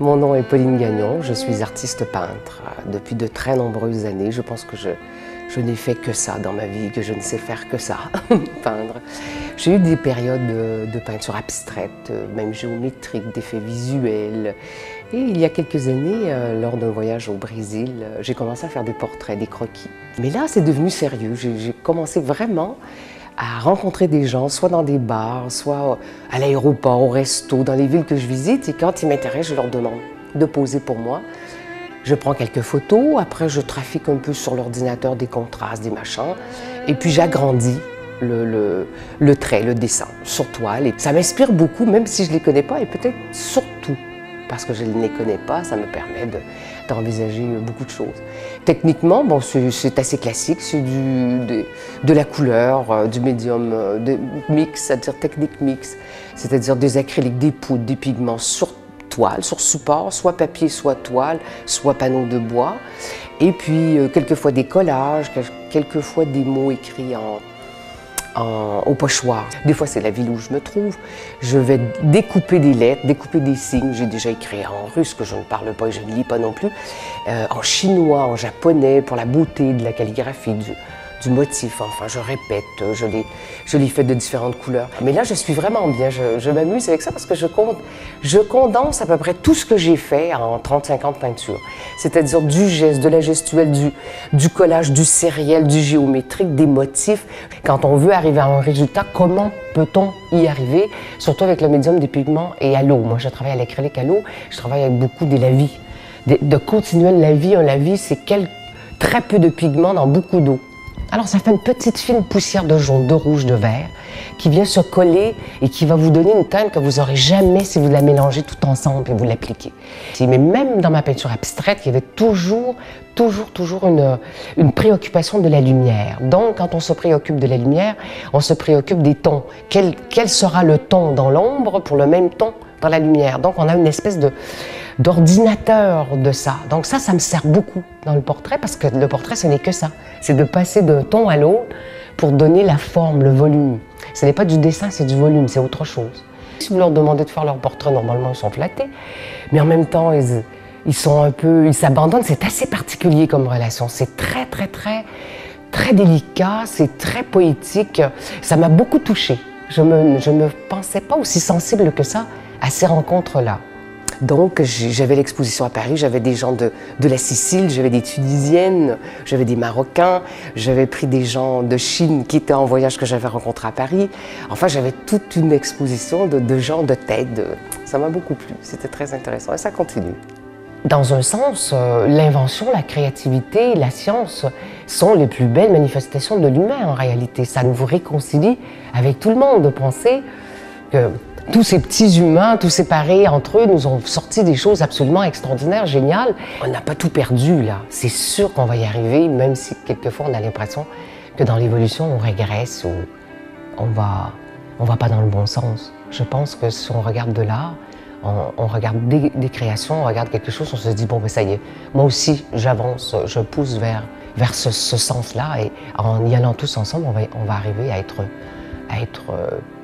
Mon nom est Pauline Gagnon, je suis artiste peintre depuis de très nombreuses années. Je pense que je n'ai fait que ça dans ma vie, que je ne sais faire que ça, peindre. J'ai eu des périodes de peinture abstraite, même géométrique, d'effets visuels. Et il y a quelques années, lors d'un voyage au Brésil, j'ai commencé à faire des portraits, des croquis. Mais là, c'est devenu sérieux. J'ai commencé vraiment à rencontrer des gens, soit dans des bars, soit à l'aéroport, au resto, dans les villes que je visite. Et quand ils m'intéressent, je leur demande de poser pour moi. Je prends quelques photos, après je trafique un peu sur l'ordinateur des contrastes, des machins. Et puis j'agrandis le trait, le dessin sur toile. Et ça m'inspire beaucoup, même si je ne les connais pas, et peut-être surtout parce que je ne les connais pas, ça me permet d'envisager beaucoup de choses. Techniquement, bon, c'est assez classique, c'est de la couleur, du médium de mix, c'est-à-dire technique mix, c'est-à-dire des acryliques, des poudres, des pigments sur toile, sur support, soit papier, soit toile, soit panneau de bois. Et puis, quelquefois des collages, quelquefois des mots écrits au pochoir. Des fois, c'est la ville où je me trouve. Je vais découper des lettres, découper des signes. J'ai déjà écrit en russe, que je ne parle pas et je ne lis pas non plus, en chinois, en japonais, pour la beauté de la calligraphie, du motif. Enfin, je répète, je les fais de différentes couleurs. Mais là, je suis vraiment bien. Je m'amuse avec ça parce que je condense à peu près tout ce que j'ai fait en 35 ans de peinture. C'est-à-dire du geste, de la gestuelle, du collage, du sériel, du géométrique, des motifs. Quand on veut arriver à un résultat, comment peut-on y arriver? Surtout avec le médium des pigments et à l'eau. Moi, je travaille à l'acrylique à l'eau. Je travaille avec beaucoup des lavis. De continuel lavis. Un lavis, c'est très peu de pigments dans beaucoup d'eau. Alors, ça fait une petite fine poussière de jaune, de rouge, de vert qui vient se coller et qui va vous donner une teinte que vous n'aurez jamais si vous la mélangez tout ensemble et vous l'appliquez. Mais même dans ma peinture abstraite, il y avait toujours une préoccupation de la lumière. Donc, quand on se préoccupe de la lumière, on se préoccupe des tons. Quel sera le ton dans l'ombre pour le même ton dans la lumière? Donc, on a une espèce d'ordinateur de ça. Donc ça me sert beaucoup dans le portrait parce que le portrait, ce n'est que ça. C'est de passer d'un ton à l'autre pour donner la forme, le volume. Ce n'est pas du dessin, c'est du volume, c'est autre chose. Si vous leur demandez de faire leur portrait, normalement, ils sont flattés. Mais en même temps, ils s'abandonnent. C'est assez particulier comme relation. C'est très délicat, c'est très poétique. Ça m'a beaucoup touchée. Je me pensais pas aussi sensible que ça à ces rencontres-là. Donc, j'avais l'exposition à Paris, j'avais des gens de la Sicile, j'avais des Tunisiennes, j'avais des Marocains, j'avais pris des gens de Chine qui étaient en voyage que j'avais rencontrés à Paris. Enfin, j'avais toute une exposition de gens de tête. Ça m'a beaucoup plu, c'était très intéressant et ça continue. Dans un sens, l'invention, la créativité, la science sont les plus belles manifestations de l'humain en réalité. Ça nous réconcilie avec tout le monde de penser que tous ces petits humains, tous séparés entre eux, nous ont sorti des choses absolument extraordinaires, géniales. On n'a pas tout perdu, là. C'est sûr qu'on va y arriver, même si quelquefois on a l'impression que dans l'évolution, on régresse ou on va pas dans le bon sens. Je pense que si on regarde de l'art, on regarde des créations, on regarde quelque chose, on se dit, bon, ben ça y est, moi aussi, j'avance, je pousse vers ce sens-là et en y allant tous ensemble, on va arriver à être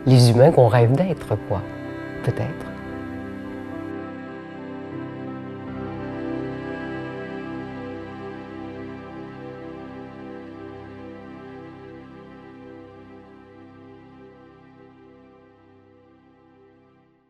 les humains qu'on rêve d'être, quoi, peut-être.